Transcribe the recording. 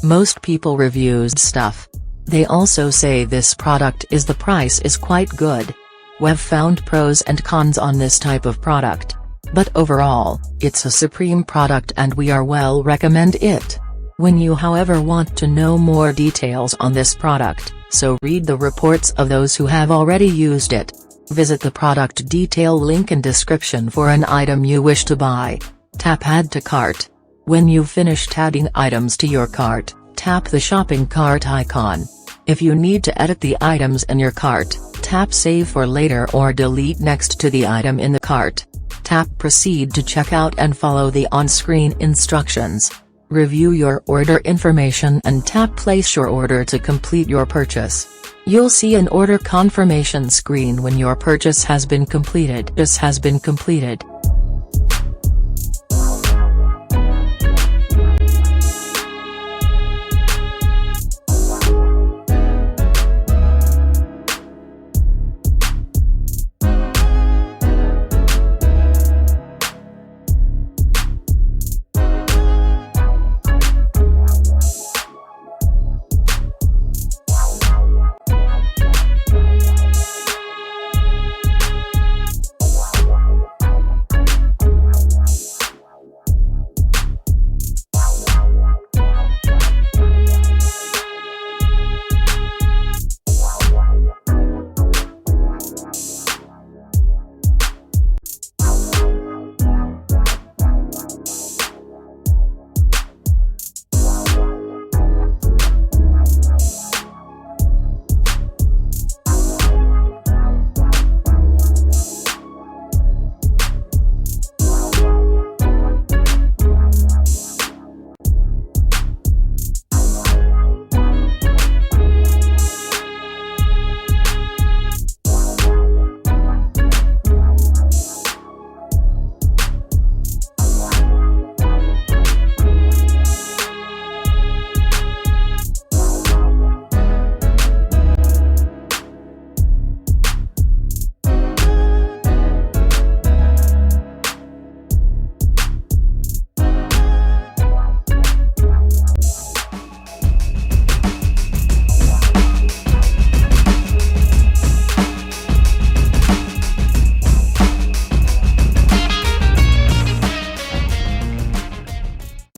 Most people reviews stuff. They also say this product is the price is quite good. We've found pros and cons on this type of product. But overall, it's a supreme product and we are well recommend it. When you however want to know more details on this product, so read the reports of those who have already used it. Visit the product detail link in description for an item you wish to buy. Tap add to cart. When you've finished adding items to your cart, tap the shopping cart icon. If you need to edit the items in your cart, tap save for later or delete next to the item in the cart. Tap proceed to checkout and follow the on-screen instructions. Review your order information and tap place your order to complete your purchase. You'll see an order confirmation screen when your purchase has been completed.